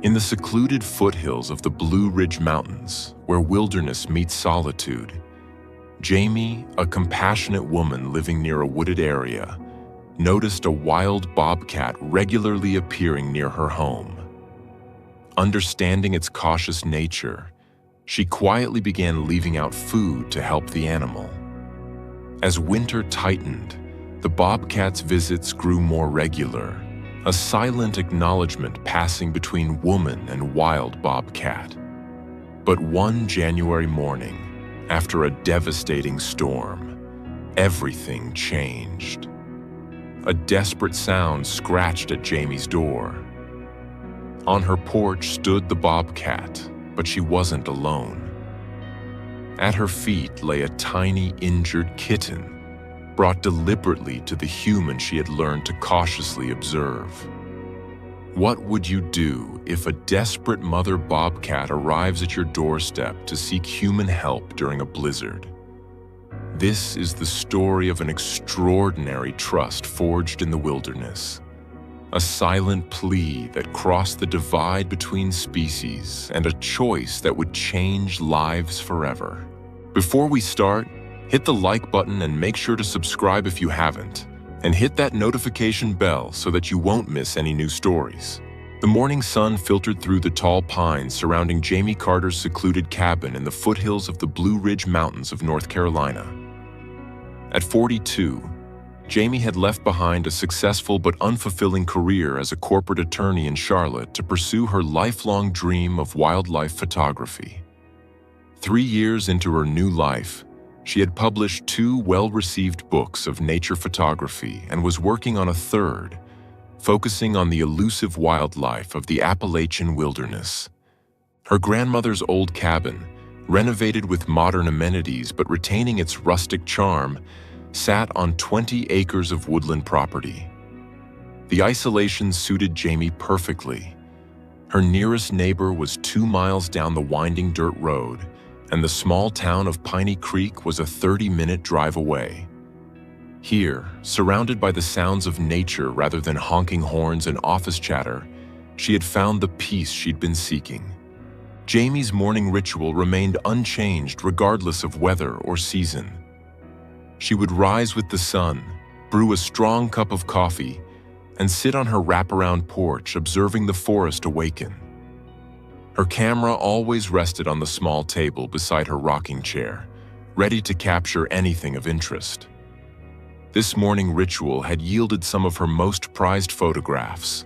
In the secluded foothills of the Blue Ridge Mountains, where wilderness meets solitude, Jamie, a compassionate woman living near a wooded area, noticed a wild bobcat regularly appearing near her home. Understanding its cautious nature, she quietly began leaving out food to help the animal. As winter tightened, the bobcat's visits grew more regular, a silent acknowledgement passing between woman and wild bobcat. But one January morning, after a devastating storm, everything changed. A desperate sound scratched at Jamie's door. On her porch stood the bobcat, but she wasn't alone. At her feet lay a tiny, injured kitten, brought deliberately to the human she had learned to cautiously observe. What would you do if a desperate mother bobcat arrives at your doorstep to seek human help during a blizzard? This is the story of an extraordinary trust forged in the wilderness, a silent plea that crossed the divide between species and a choice that would change lives forever. Before we start, hit the like button and make sure to subscribe if you haven't, and hit that notification bell so that you won't miss any new stories. The morning sun filtered through the tall pines surrounding Jamie Carter's secluded cabin in the foothills of the Blue Ridge Mountains of North Carolina. At 42, Jamie had left behind a successful but unfulfilling career as a corporate attorney in Charlotte to pursue her lifelong dream of wildlife photography. 3 years into her new life, she had published 2 well-received books of nature photography and was working on a third, focusing on the elusive wildlife of the Appalachian wilderness. Her grandmother's old cabin, renovated with modern amenities but retaining its rustic charm, sat on 20 acres of woodland property. The isolation suited Jamie perfectly. Her nearest neighbor was 2 miles down the winding dirt road, and the small town of Piney Creek was a 30-minute drive away. Here, surrounded by the sounds of nature rather than honking horns and office chatter, she had found the peace she'd been seeking. Jamie's morning ritual remained unchanged regardless of weather or season. She would rise with the sun, brew a strong cup of coffee, and sit on her wraparound porch observing the forest awaken. Her camera always rested on the small table beside her rocking chair, ready to capture anything of interest. This morning ritual had yielded some of her most prized photographs.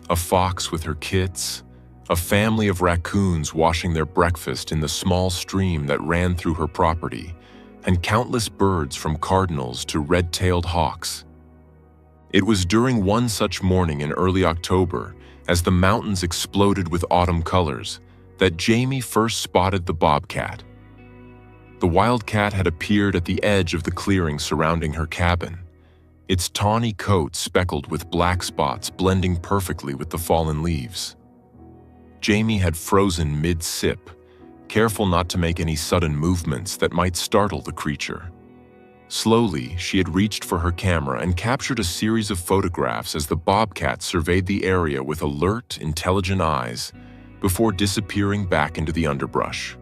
A fox with her kits, a family of raccoons washing their breakfast in the small stream that ran through her property, and countless birds from cardinals to red-tailed hawks. It was during one such morning in early October, as the mountains exploded with autumn colors, that Jamie first spotted the bobcat. The wildcat had appeared at the edge of the clearing surrounding her cabin, its tawny coat speckled with black spots blending perfectly with the fallen leaves. Jamie had frozen mid-sip, careful not to make any sudden movements that might startle the creature. Slowly, she had reached for her camera and captured a series of photographs as the bobcat surveyed the area with alert, intelligent eyes before disappearing back into the underbrush.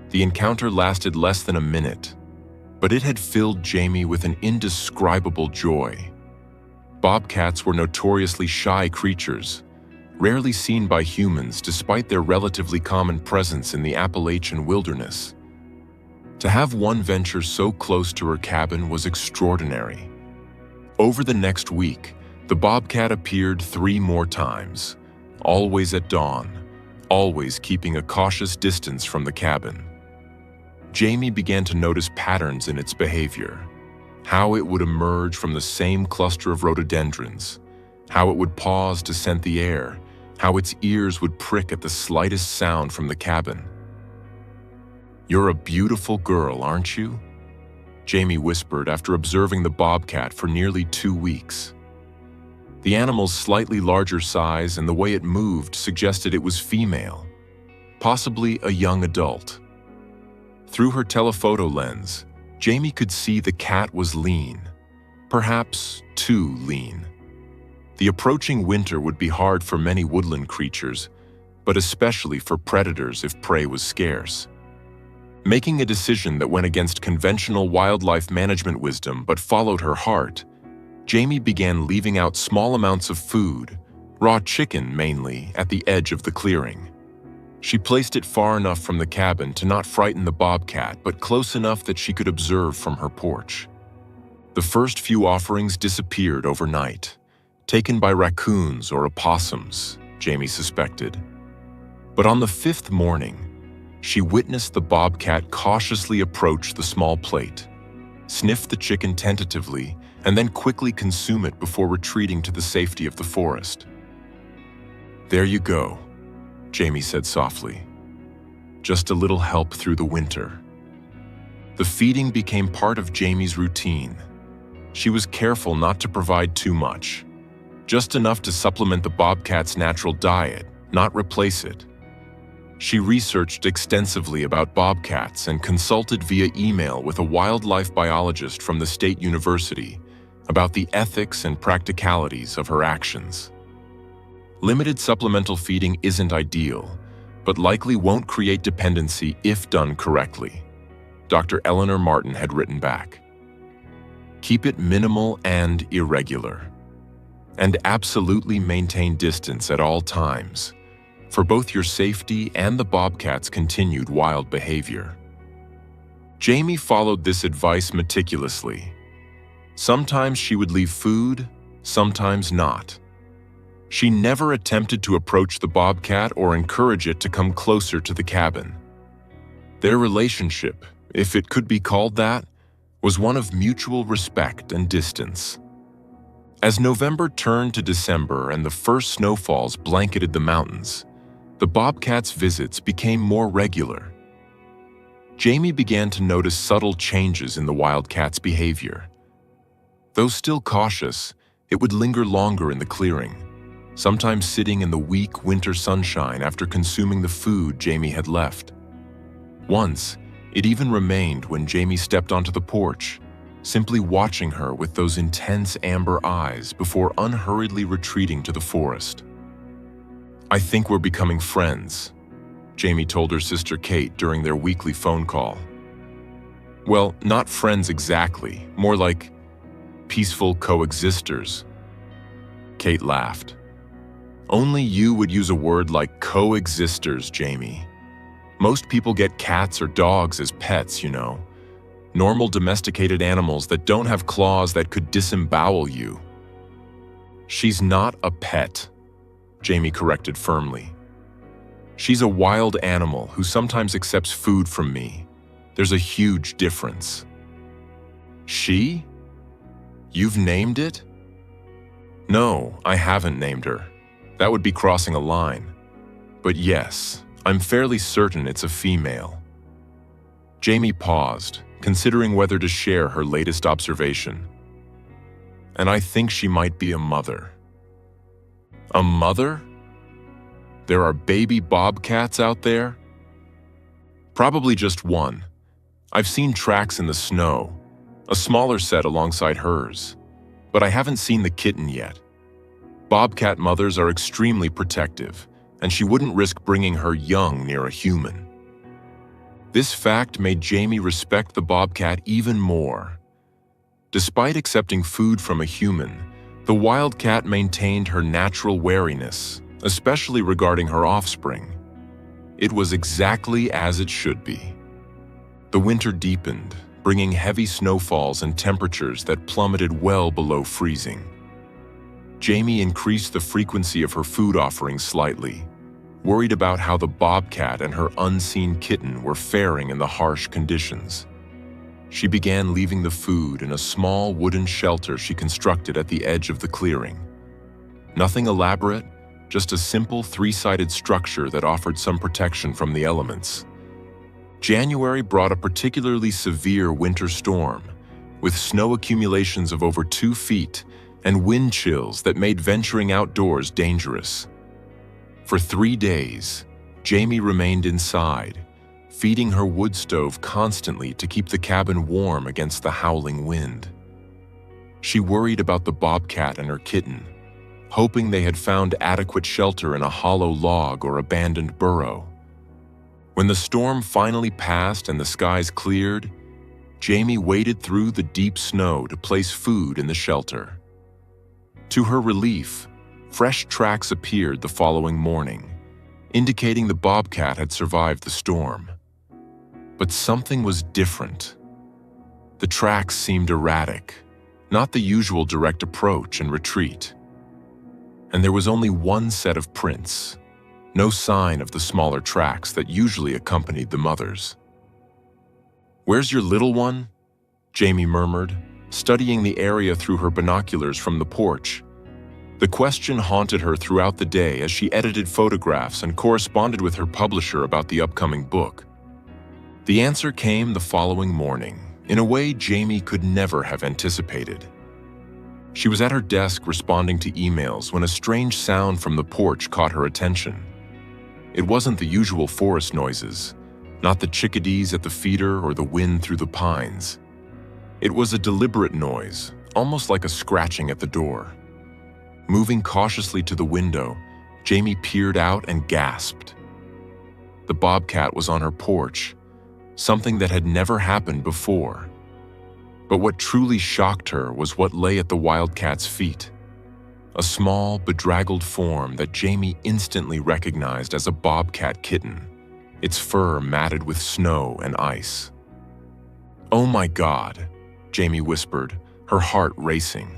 The encounter lasted less than a minute, but it had filled Jamie with an indescribable joy. Bobcats were notoriously shy creatures, rarely seen by humans despite their relatively common presence in the Appalachian wilderness. To have one venture so close to her cabin was extraordinary. Over the next week, the bobcat appeared 3 more times, always at dawn, always keeping a cautious distance from the cabin. Jamie began to notice patterns in its behavior, how it would emerge from the same cluster of rhododendrons, how it would pause to scent the air, how its ears would prick at the slightest sound from the cabin. "You're a beautiful girl, aren't you?" Jamie whispered after observing the bobcat for nearly 2 weeks. The animal's slightly larger size and the way it moved suggested it was female, possibly a young adult. Through her telephoto lens, Jamie could see the cat was lean, perhaps too lean. The approaching winter would be hard for many woodland creatures, but especially for predators if prey was scarce. Making a decision that went against conventional wildlife management wisdom but followed her heart, Jamie began leaving out small amounts of food, raw chicken mainly, at the edge of the clearing. She placed it far enough from the cabin to not frighten the bobcat, but close enough that she could observe from her porch. The first few offerings disappeared overnight, taken by raccoons or opossums, Jamie suspected. But on the fifth morning, she witnessed the bobcat cautiously approach the small plate, sniff the chicken tentatively, and then quickly consume it before retreating to the safety of the forest. "There you go," Jamie said softly. "Just a little help through the winter." The feeding became part of Jamie's routine. She was careful not to provide too much, just enough to supplement the bobcat's natural diet, not replace it. She researched extensively about bobcats and consulted via email with a wildlife biologist from the state university about the ethics and practicalities of her actions. Limited supplemental feeding isn't ideal, but likely won't create dependency if done correctly, Dr. Eleanor Martin had written back. Keep it minimal and irregular, and absolutely maintain distance at all times, for both your safety and the bobcat's continued wild behavior. Jamie followed this advice meticulously. Sometimes she would leave food, sometimes not. She never attempted to approach the bobcat or encourage it to come closer to the cabin. Their relationship, if it could be called that, was one of mutual respect and distance. As November turned to December and the first snowfalls blanketed the mountains, the bobcat's visits became more regular. Jamie began to notice subtle changes in the wildcat's behavior. Though still cautious, it would linger longer in the clearing, sometimes sitting in the weak winter sunshine after consuming the food Jamie had left. Once, it even remained when Jamie stepped onto the porch, simply watching her with those intense amber eyes before unhurriedly retreating to the forest. "I think we're becoming friends," Jamie told her sister Kate during their weekly phone call. "Well, not friends exactly, more like peaceful coexisters." Kate laughed. "Only you would use a word like coexisters, Jamie. Most people get cats or dogs as pets, you know. Normal domesticated animals that don't have claws that could disembowel you." "She's not a pet," Jamie corrected firmly. "She's a wild animal who sometimes accepts food from me. There's a huge difference." "She? You've named it?" "No, I haven't named her. That would be crossing a line. But yes, I'm fairly certain it's a female." Jamie paused, considering whether to share her latest observation. "And I think she might be a mother." "A mother? There are baby bobcats out there?" "Probably just one. I've seen tracks in the snow, a smaller set alongside hers, but I haven't seen the kitten yet. Bobcat mothers are extremely protective, and she wouldn't risk bringing her young near a human." This fact made Jamie respect the bobcat even more. Despite accepting food from a human, the wildcat maintained her natural wariness, especially regarding her offspring. It was exactly as it should be. The winter deepened, bringing heavy snowfalls and temperatures that plummeted well below freezing. Jamie increased the frequency of her food offerings slightly, worried about how the bobcat and her unseen kitten were faring in the harsh conditions. She began leaving the food in a small wooden shelter she constructed at the edge of the clearing. Nothing elaborate, just a simple three-sided structure that offered some protection from the elements. January brought a particularly severe winter storm, with snow accumulations of over 2 feet and wind chills that made venturing outdoors dangerous. For 3 days, Jamie remained inside, feeding her wood stove constantly to keep the cabin warm against the howling wind. She worried about the bobcat and her kitten, hoping they had found adequate shelter in a hollow log or abandoned burrow. When the storm finally passed and the skies cleared, Jamie waded through the deep snow to place food in the shelter. To her relief, fresh tracks appeared the following morning, indicating the bobcat had survived the storm. But something was different. The tracks seemed erratic, not the usual direct approach and retreat. And there was only one set of prints, no sign of the smaller tracks that usually accompanied the mothers. "Where's your little one?" Jamie murmured, studying the area through her binoculars from the porch. The question haunted her throughout the day as she edited photographs and corresponded with her publisher about the upcoming book. The answer came the following morning, in a way Jamie could never have anticipated. She was at her desk responding to emails when a strange sound from the porch caught her attention. It wasn't the usual forest noises, not the chickadees at the feeder or the wind through the pines. It was a deliberate noise, almost like a scratching at the door. Moving cautiously to the window, Jamie peered out and gasped. The bobcat was on her porch, something that had never happened before. But what truly shocked her was what lay at the wildcat's feet. A small, bedraggled form that Jamie instantly recognized as a bobcat kitten, its fur matted with snow and ice. "Oh my God," Jamie whispered, her heart racing.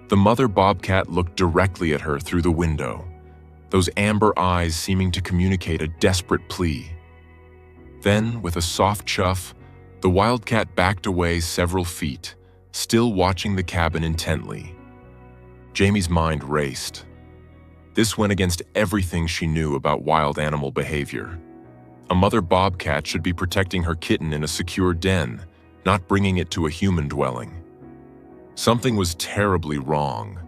The mother bobcat looked directly at her through the window, those amber eyes seeming to communicate a desperate plea. Then, with a soft chuff, the wildcat backed away several feet, still watching the cabin intently. Jamie's mind raced. This went against everything she knew about wild animal behavior. A mother bobcat should be protecting her kitten in a secure den, not bringing it to a human dwelling. Something was terribly wrong.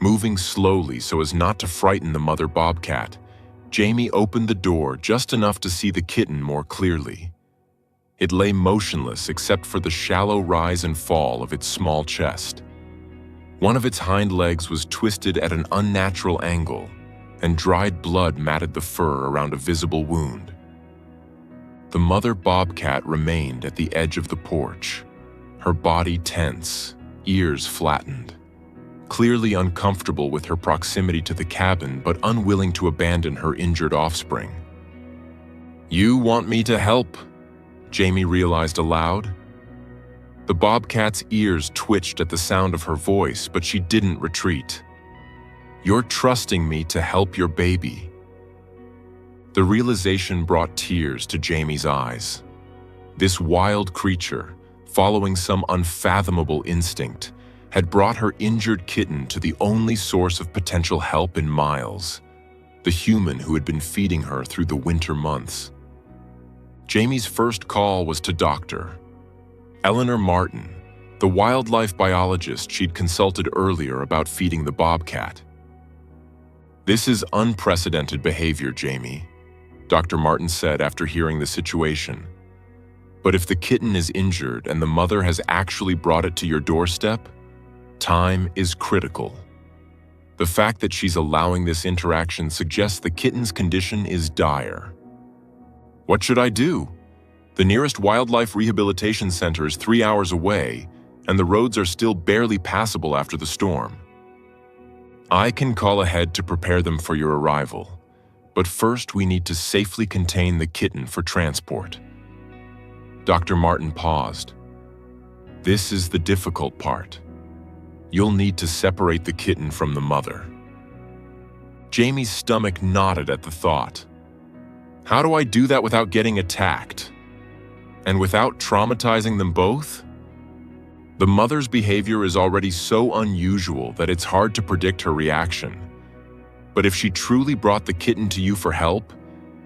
Moving slowly so as not to frighten the mother bobcat, Jamie opened the door just enough to see the kitten more clearly. It lay motionless except for the shallow rise and fall of its small chest. One of its hind legs was twisted at an unnatural angle, and dried blood matted the fur around a visible wound. The mother bobcat remained at the edge of the porch, her body tense, ears flattened, clearly uncomfortable with her proximity to the cabin but unwilling to abandon her injured offspring. "You want me to help?" Jamie realized aloud. The bobcat's ears twitched at the sound of her voice, but she didn't retreat. "You're trusting me to help your baby." The realization brought tears to Jamie's eyes. This wild creature, following some unfathomable instinct, had brought her injured kitten to the only source of potential help in miles, the human who had been feeding her through the winter months. Jamie's first call was to Dr. Eleanor Martin, the wildlife biologist she'd consulted earlier about feeding the bobcat. "This is unprecedented behavior, Jamie," Dr. Martin said after hearing the situation. "But if the kitten is injured and the mother has actually brought it to your doorstep, time is critical. The fact that she's allowing this interaction suggests the kitten's condition is dire." "What should I do? The nearest wildlife rehabilitation center is 3 hours away, and the roads are still barely passable after the storm." "I can call ahead to prepare them for your arrival, but first we need to safely contain the kitten for transport." Dr. Martin paused. "This is the difficult part. You'll need to separate the kitten from the mother." Jamie's stomach knotted at the thought. How do I do that without getting attacked? And without traumatizing them both? The mother's behavior is already so unusual that it's hard to predict her reaction. But if she truly brought the kitten to you for help,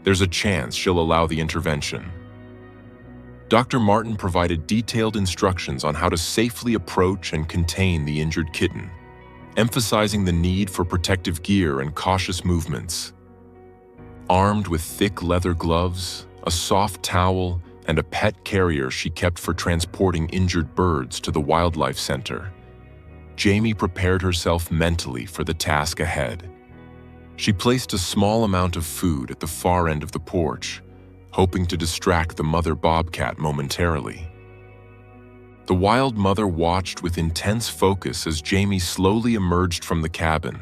there's a chance she'll allow the intervention. Dr. Martin provided detailed instructions on how to safely approach and contain the injured kitten, emphasizing the need for protective gear and cautious movements. Armed with thick leather gloves, a soft towel, and a pet carrier she kept for transporting injured birds to the wildlife center, Jamie prepared herself mentally for the task ahead. She placed a small amount of food at the far end of the porch, hoping to distract the mother bobcat momentarily. The wild mother watched with intense focus as Jamie slowly emerged from the cabin,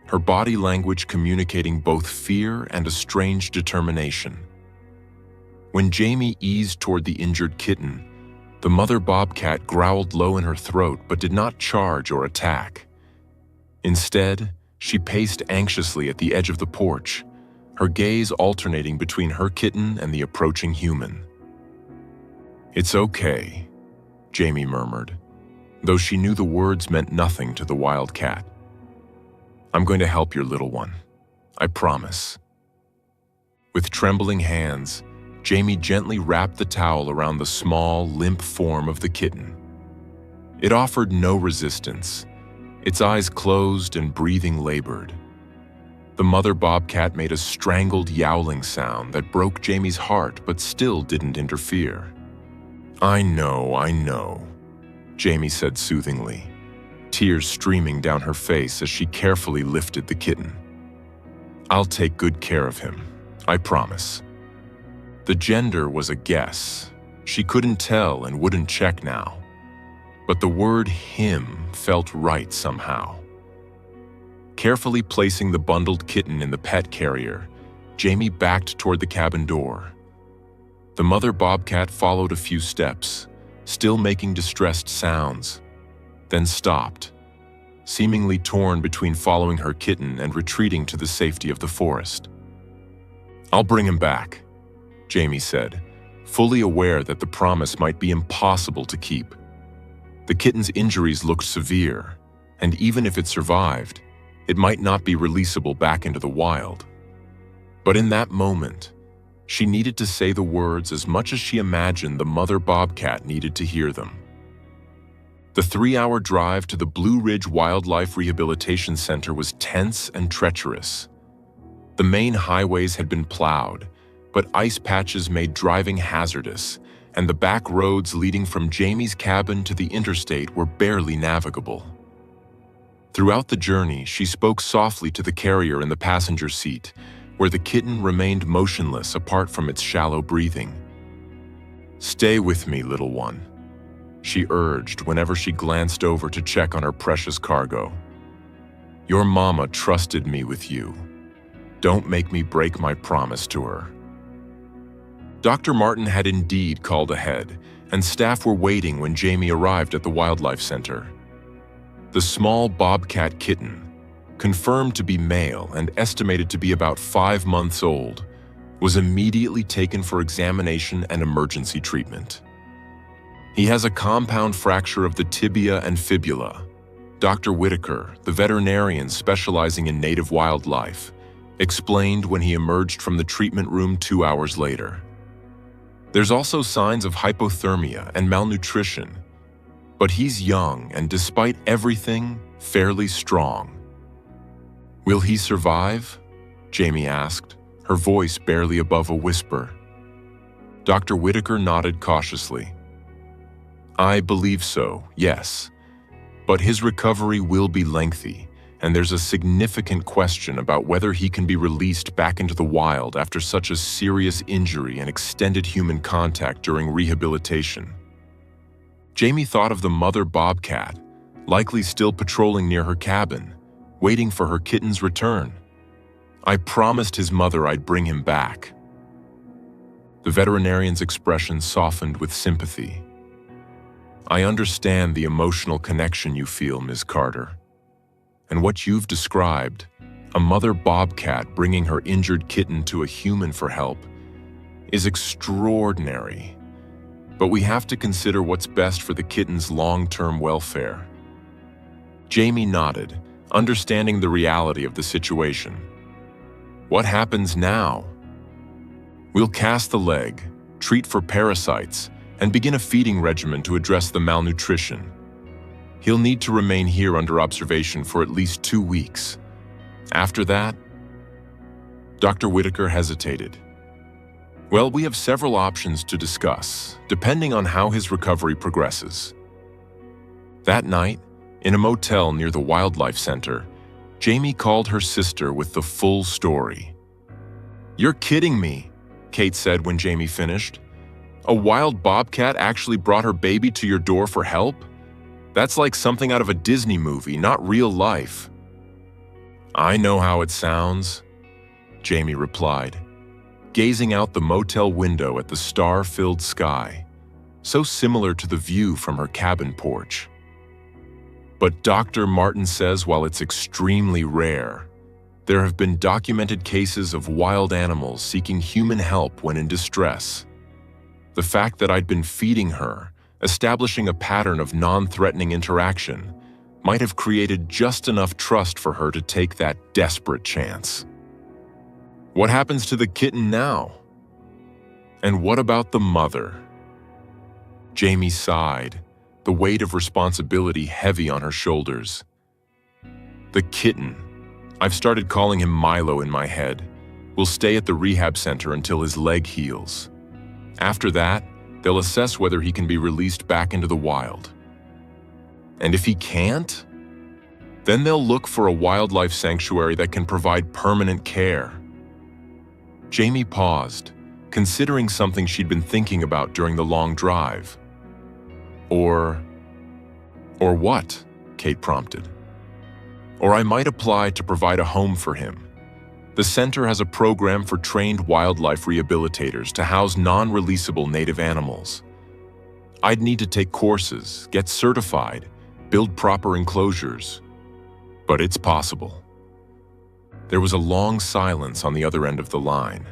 her body language communicating both fear and a strange determination. When Jamie eased toward the injured kitten, the mother bobcat growled low in her throat but did not charge or attack. Instead, she paced anxiously at the edge of the porch, her gaze alternating between her kitten and the approaching human. "It's okay," Jamie murmured, though she knew the words meant nothing to the wild cat. "I'm going to help your little one. I promise." With trembling hands, Jamie gently wrapped the towel around the small, limp form of the kitten. It offered no resistance, its eyes closed and breathing labored. The mother bobcat made a strangled yowling sound that broke Jamie's heart but still didn't interfere. I know," Jamie said soothingly, tears streaming down her face as she carefully lifted the kitten. "I'll take good care of him, I promise." The gender was a guess. She couldn't tell and wouldn't check now. But the word him felt right somehow. Carefully placing the bundled kitten in the pet carrier, Jamie backed toward the cabin door. The mother bobcat followed a few steps, still making distressed sounds, then stopped, seemingly torn between following her kitten and retreating to the safety of the forest. "I'll bring him back," Jamie said, fully aware that the promise might be impossible to keep. The kitten's injuries looked severe, and even if it survived, it might not be releasable back into the wild. But in that moment, she needed to say the words as much as she imagined the mother bobcat needed to hear them. The 3-hour drive to the Blue Ridge Wildlife Rehabilitation Center was tense and treacherous. The main highways had been plowed, but ice patches made driving hazardous, and the back roads leading from Jamie's cabin to the interstate were barely navigable. Throughout the journey, she spoke softly to the carrier in the passenger seat, where the kitten remained motionless apart from its shallow breathing. "Stay with me, little one," she urged whenever she glanced over to check on her precious cargo. "Your mama trusted me with you. Don't make me break my promise to her." Dr. Martin had indeed called ahead, and staff were waiting when Jamie arrived at the wildlife center. The small bobcat kitten, confirmed to be male and estimated to be about 5 months old, was immediately taken for examination and emergency treatment. "He has a compound fracture of the tibia and fibula," Dr. Whitaker, the veterinarian specializing in native wildlife, explained when he emerged from the treatment room 2 hours later. "There's also signs of hypothermia and malnutrition, but he's young and despite everything, fairly strong." "Will he survive?" Jamie asked, her voice barely above a whisper. Dr. Whitaker nodded cautiously. "I believe so, yes, but his recovery will be lengthy, and there's a significant question about whether he can be released back into the wild after such a serious injury and extended human contact during rehabilitation." Jamie thought of the mother bobcat, likely still patrolling near her cabin, waiting for her kitten's return. "I promised his mother I'd bring him back." The veterinarian's expression softened with sympathy. "I understand the emotional connection you feel, Ms. Carter. And what you've described, a mother bobcat bringing her injured kitten to a human for help, is extraordinary. But we have to consider what's best for the kitten's long-term welfare." Jamie nodded, understanding the reality of the situation. "What happens now?" "We'll cast the leg, treat for parasites, and begin a feeding regimen to address the malnutrition. He'll need to remain here under observation for at least 2 weeks. After that..." Dr. Whitaker hesitated. "Well, we have several options to discuss, depending on how his recovery progresses." That night, In a motel near the wildlife center, Jamie called her sister with the full story. "You're kidding me," Kate said when Jamie finished. "A wild bobcat actually brought her baby to your door for help? That's like something out of a Disney movie, not real life." "I know how it sounds," Jamie replied, gazing out the motel window at the star-filled sky, so similar to the view from her cabin porch. "But Dr. Martin says while it's extremely rare, there have been documented cases of wild animals seeking human help when in distress. The fact that I'd been feeding her, establishing a pattern of non-threatening interaction, might have created just enough trust for her to take that desperate chance." "What happens to the kitten now? And what about the mother?" Jamie sighed, the weight of responsibility heavy on her shoulders. "The kitten, I've started calling him Milo in my head, will stay at the rehab center until his leg heals. After that, they'll assess whether he can be released back into the wild. And if he can't, then they'll look for a wildlife sanctuary that can provide permanent care." Jamie paused, considering something she'd been thinking about during the long drive. Or what?" Kate prompted. "Or I might apply to provide a home for him. The center has a program for trained wildlife rehabilitators to house non-releasable native animals. I'd need to take courses, get certified, build proper enclosures. But it's possible." There was a long silence on the other end of the line.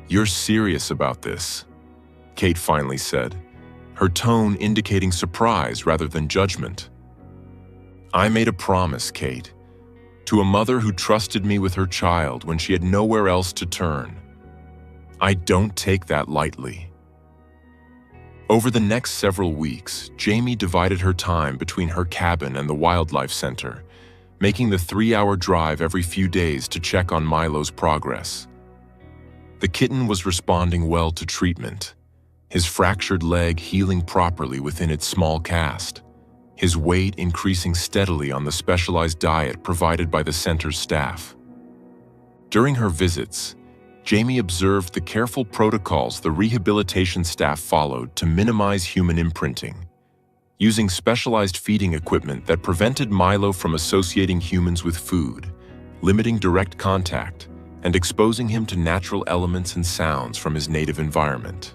"You're serious about this?" Kate finally said, her tone indicating surprise rather than judgment. "I made a promise, Kate, to a mother who trusted me with her child when she had nowhere else to turn. I don't take that lightly." Over the next several weeks, Jamie divided her time between her cabin and the wildlife center, making the 3-hour drive every few days to check on Milo's progress. The kitten was responding well to treatment, his fractured leg healing properly within its small cast, his weight increasing steadily on the specialized diet provided by the center's staff. During her visits, Jamie observed the careful protocols the rehabilitation staff followed to minimize human imprinting, using specialized feeding equipment that prevented Milo from associating humans with food, limiting direct contact, and exposing him to natural elements and sounds from his native environment.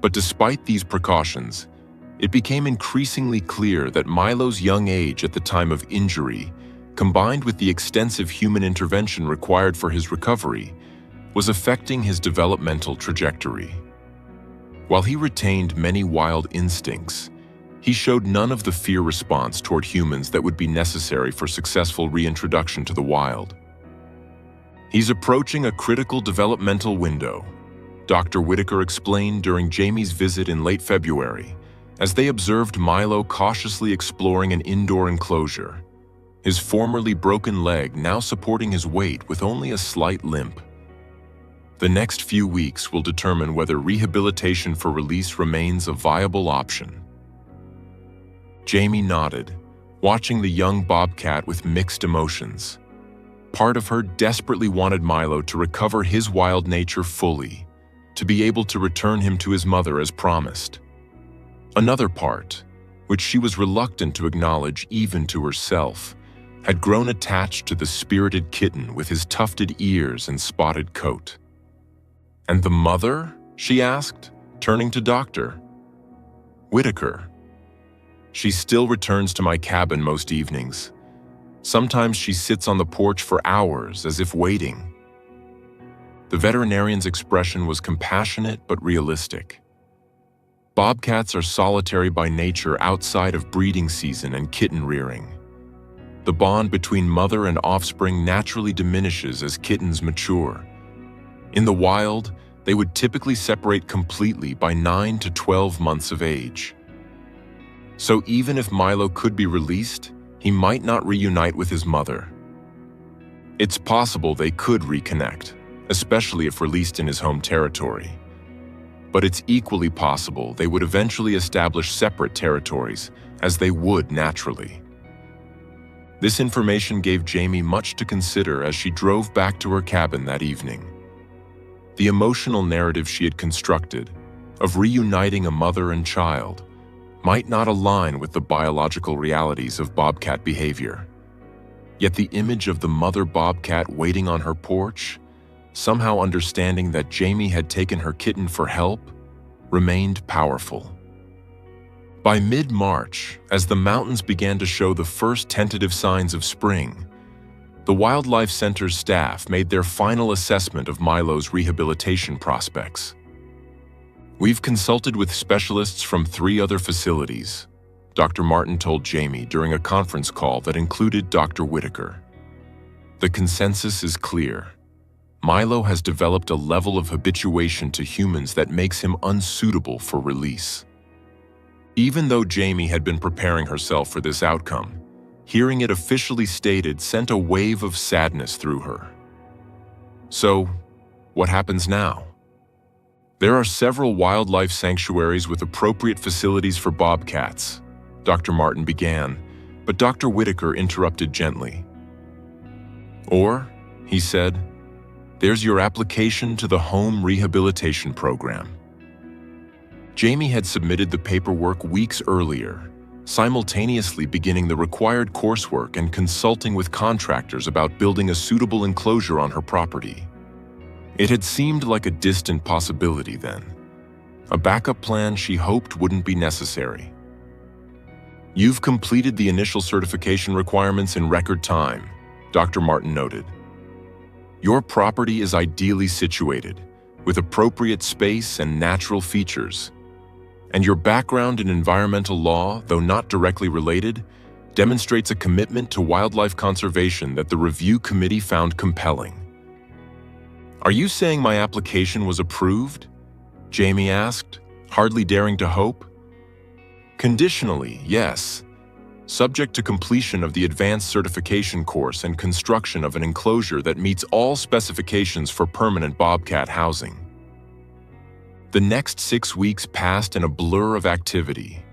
But despite these precautions, it became increasingly clear that Milo's young age at the time of injury, combined with the extensive human intervention required for his recovery, was affecting his developmental trajectory. While he retained many wild instincts, he showed none of the fear response toward humans that would be necessary for successful reintroduction to the wild. "He's approaching a critical developmental window," Dr. Whitaker explained during Jamie's visit in late February, as they observed Milo cautiously exploring an indoor enclosure, his formerly broken leg now supporting his weight with only a slight limp. "The next few weeks will determine whether rehabilitation for release remains a viable option." Jamie nodded, watching the young bobcat with mixed emotions. Part of her desperately wanted Milo to recover his wild nature fully, to be able to return him to his mother as promised. Another part, which she was reluctant to acknowledge even to herself, had grown attached to the spirited kitten with his tufted ears and spotted coat. "And the mother?" she asked, turning to Dr. Whitaker. "She still returns to my cabin most evenings. Sometimes she sits on the porch for hours as if waiting." The veterinarian's expression was compassionate but realistic. Bobcats are solitary by nature outside of breeding season and kitten rearing. The bond between mother and offspring naturally diminishes as kittens mature. In the wild, they would typically separate completely by 9 to 12 months of age. So even if Milo could be released, he might not reunite with his mother. It's possible they could reconnect, especially if released in his home territory. But it's equally possible they would eventually establish separate territories, as they would naturally. This information gave Jamie much to consider as she drove back to her cabin that evening. The emotional narrative she had constructed, of reuniting a mother and child, might not align with the biological realities of bobcat behavior. Yet the image of the mother bobcat waiting on her porch, somehow understanding that Jamie had taken her kitten for help, remained powerful. By mid-March, as the mountains began to show the first tentative signs of spring, the Wildlife Center's staff made their final assessment of Milo's rehabilitation prospects. "We've consulted with specialists from 3 other facilities," Dr. Martin told Jamie during a conference call that included Dr. Whitaker. "The consensus is clear. Milo has developed a level of habituation to humans that makes him unsuitable for release." Even though Jamie had been preparing herself for this outcome, hearing it officially stated sent a wave of sadness through her. So, what happens now? There are several wildlife sanctuaries with appropriate facilities for bobcats, Dr. Martin began, but Dr. Whitaker interrupted gently. "Or," he said, "there's your application to the home rehabilitation program." Jamie had submitted the paperwork weeks earlier, simultaneously beginning the required coursework and consulting with contractors about building a suitable enclosure on her property. It had seemed like a distant possibility then, a backup plan she hoped wouldn't be necessary. "You've completed the initial certification requirements in record time," Dr. Martin noted. "Your property is ideally situated, with appropriate space and natural features. And your background in environmental law, though not directly related, demonstrates a commitment to wildlife conservation that the review committee found compelling." "Are you saying my application was approved?" Jamie asked, hardly daring to hope. "Conditionally, yes, subject to completion of the advanced certification course and construction of an enclosure that meets all specifications for permanent bobcat housing." The next 6 weeks passed in a blur of activity.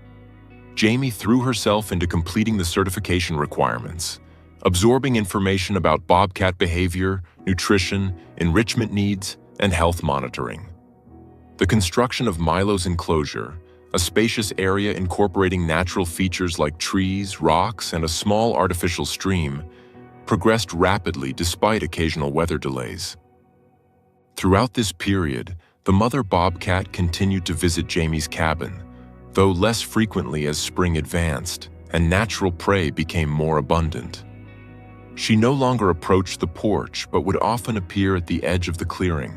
Jamie threw herself into completing the certification requirements, absorbing information about bobcat behavior, nutrition, enrichment needs, and health monitoring. The construction of Milo's enclosure, a spacious area incorporating natural features like trees, rocks, and a small artificial stream, progressed rapidly despite occasional weather delays. Throughout this period, the mother bobcat continued to visit Jamie's cabin, though less frequently as spring advanced and natural prey became more abundant. She no longer approached the porch but would often appear at the edge of the clearing,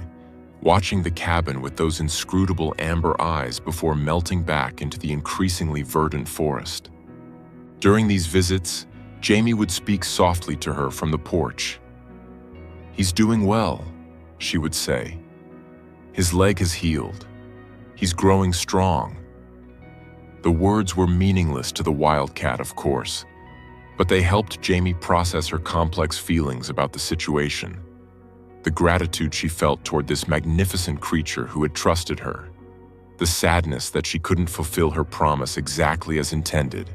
watching the cabin with those inscrutable amber eyes before melting back into the increasingly verdant forest. During these visits, Jamie would speak softly to her from the porch. "He's doing well," she would say. "His leg has healed. He's growing strong." The words were meaningless to the wildcat, of course, but they helped Jamie process her complex feelings about the situation. The gratitude she felt toward this magnificent creature who had trusted her, the sadness that she couldn't fulfill her promise exactly as intended,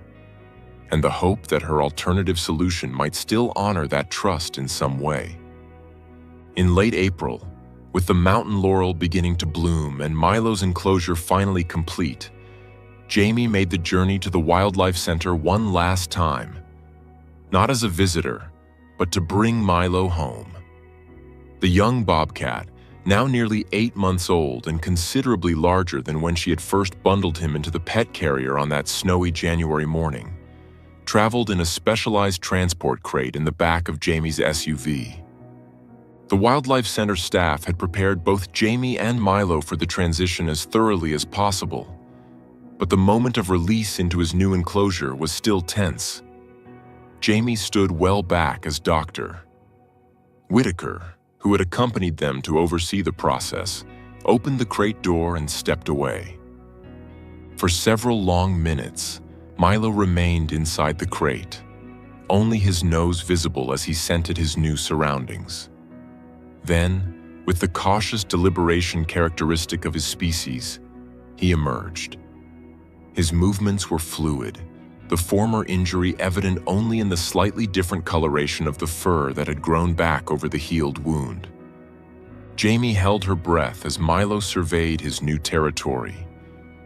and the hope that her alternative solution might still honor that trust in some way. In late April, with the mountain laurel beginning to bloom and Milo's enclosure finally complete, Jamie made the journey to the Wildlife Center one last time, not as a visitor, but to bring Milo home. The young bobcat, now nearly 8 months old and considerably larger than when she had first bundled him into the pet carrier on that snowy January morning, traveled in a specialized transport crate in the back of Jamie's SUV. The Wildlife Center staff had prepared both Jamie and Milo for the transition as thoroughly as possible, but the moment of release into his new enclosure was still tense. Jamie stood well back as Dr. Whitaker, who had accompanied them to oversee the process, opened the crate door and stepped away. For several long minutes, Milo remained inside the crate, only his nose visible as he scented his new surroundings. Then, With the cautious deliberation characteristic of his species, he emerged. His movements were fluid, the former injury evident only in the slightly different coloration of the fur that had grown back over the healed wound. Jamie held her breath as Milo surveyed his new territory,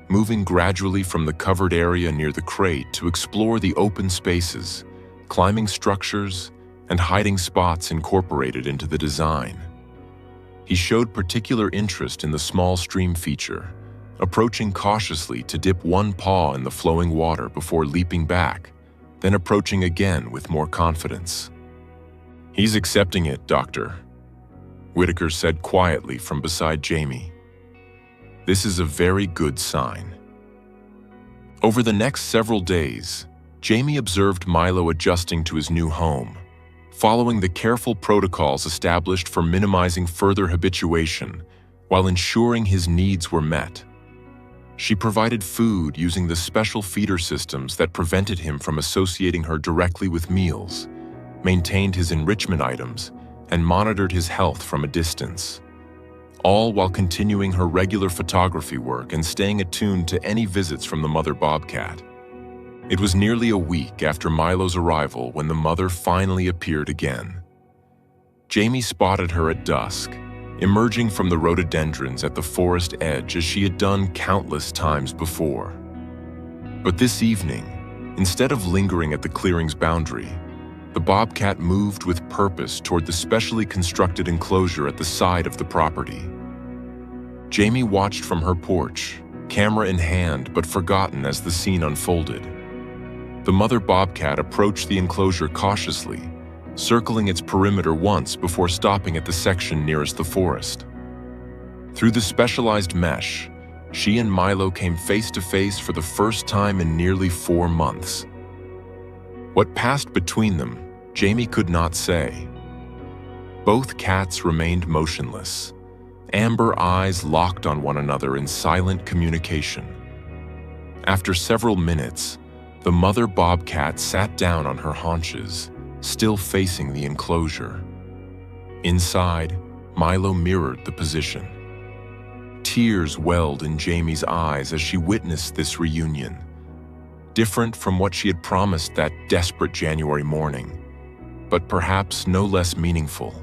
moving gradually from the covered area near the crate to explore the open spaces, climbing structures, and hiding spots incorporated into the design. He showed particular interest in the small stream feature, approaching cautiously to dip one paw in the flowing water before leaping back, then approaching again with more confidence. "He's accepting it, Doctor," Whitaker said quietly from beside Jamie. "This is a very good sign." Over the next several days, Jamie observed Milo adjusting to his new home, following the careful protocols established for minimizing further habituation while ensuring his needs were met. She provided food using the special feeder systems that prevented him from associating her directly with meals, maintained his enrichment items, and monitored his health from a distance, all while continuing her regular photography work and staying attuned to any visits from the mother bobcat. It was nearly a week after Milo's arrival when the mother finally appeared again. Jamie spotted her at dusk, emerging from the rhododendrons at the forest edge as she had done countless times before. But this evening, instead of lingering at the clearing's boundary, the bobcat moved with purpose toward the specially constructed enclosure at the side of the property. Jamie watched from her porch, camera in hand but forgotten as the scene unfolded. The mother bobcat approached the enclosure cautiously, circling its perimeter once before stopping at the section nearest the forest. Through the specialized mesh, she and Milo came face to face for the first time in nearly 4 months. What passed between them, Jamie could not say. Both cats remained motionless, amber eyes locked on one another in silent communication. After several minutes, the mother bobcat sat down on her haunches, still facing the enclosure. Inside, Milo mirrored the position. Tears welled in Jamie's eyes as she witnessed this reunion, different from what she had promised that desperate January morning, but perhaps no less meaningful.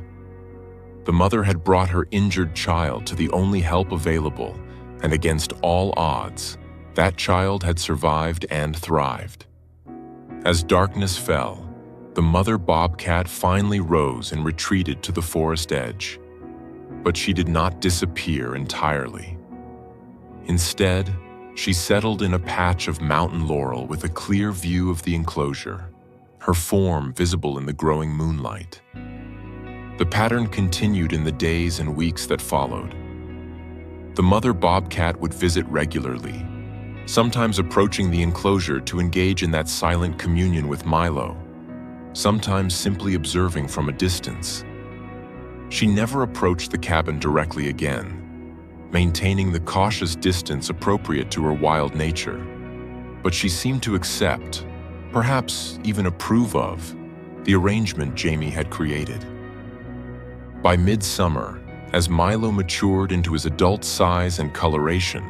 The mother had brought her injured child to the only help available, and against all odds, that child had survived and thrived. As darkness fell, the mother bobcat finally rose and retreated to the forest edge. But she did not disappear entirely. Instead, she settled in a patch of mountain laurel with a clear view of the enclosure, her form visible in the growing moonlight. The pattern continued in the days and weeks that followed. The mother bobcat would visit regularly, sometimes approaching the enclosure to engage in that silent communion with Milo, sometimes simply observing from a distance. She never approached the cabin directly again, maintaining the cautious distance appropriate to her wild nature. But she seemed to accept, perhaps even approve of, the arrangement Jamie had created. By midsummer, as Milo matured into his adult size and coloration,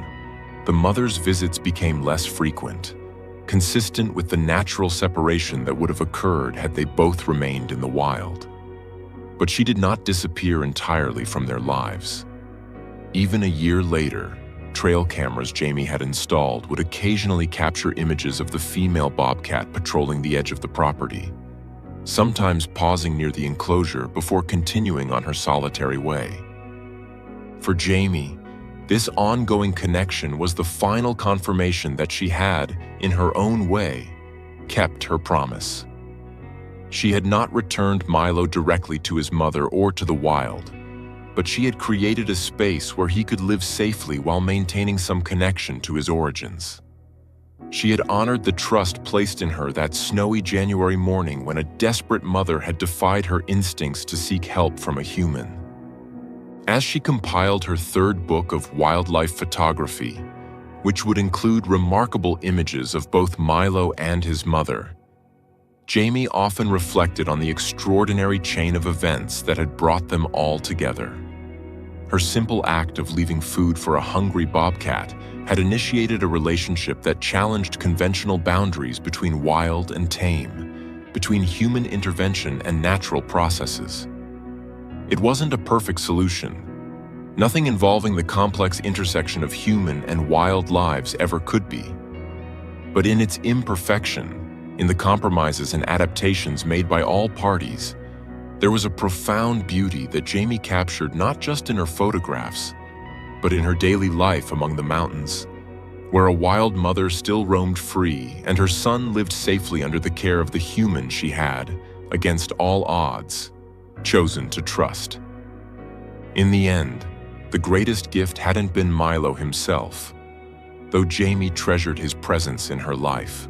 the mother's visits became less frequent, consistent with the natural separation that would have occurred had they both remained in the wild. But she did not disappear entirely from their lives. Even a year later, trail cameras Jamie had installed would occasionally capture images of the female bobcat patrolling the edge of the property, sometimes pausing near the enclosure before continuing on her solitary way. For Jamie, this ongoing connection was the final confirmation that she had, in her own way, kept her promise. She had not returned Milo directly to his mother or to the wild, but she had created a space where he could live safely while maintaining some connection to his origins. She had honored the trust placed in her that snowy January morning when a desperate mother had defied her instincts to seek help from a human. As she compiled her third book of wildlife photography, which would include remarkable images of both Milo and his mother, Jamie often reflected on the extraordinary chain of events that had brought them all together. Her simple act of leaving food for a hungry bobcat had initiated a relationship that challenged conventional boundaries between wild and tame, between human intervention and natural processes. It wasn't a perfect solution. Nothing involving the complex intersection of human and wild lives ever could be. But in its imperfection, in the compromises and adaptations made by all parties, there was a profound beauty that Jamie captured not just in her photographs, but in her daily life among the mountains, where a wild mother still roamed free and her son lived safely under the care of the human she had, against all odds, chosen to trust. In the end, the greatest gift hadn't been Milo himself, though Jamie treasured his presence in her life.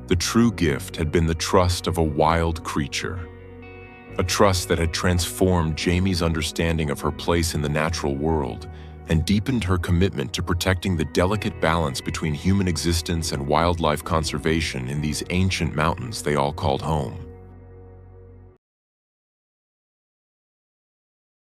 The true gift had been the trust of a wild creature, a trust that had transformed Jamie's understanding of her place in the natural world and deepened her commitment to protecting the delicate balance between human existence and wildlife conservation in these ancient mountains they all called home.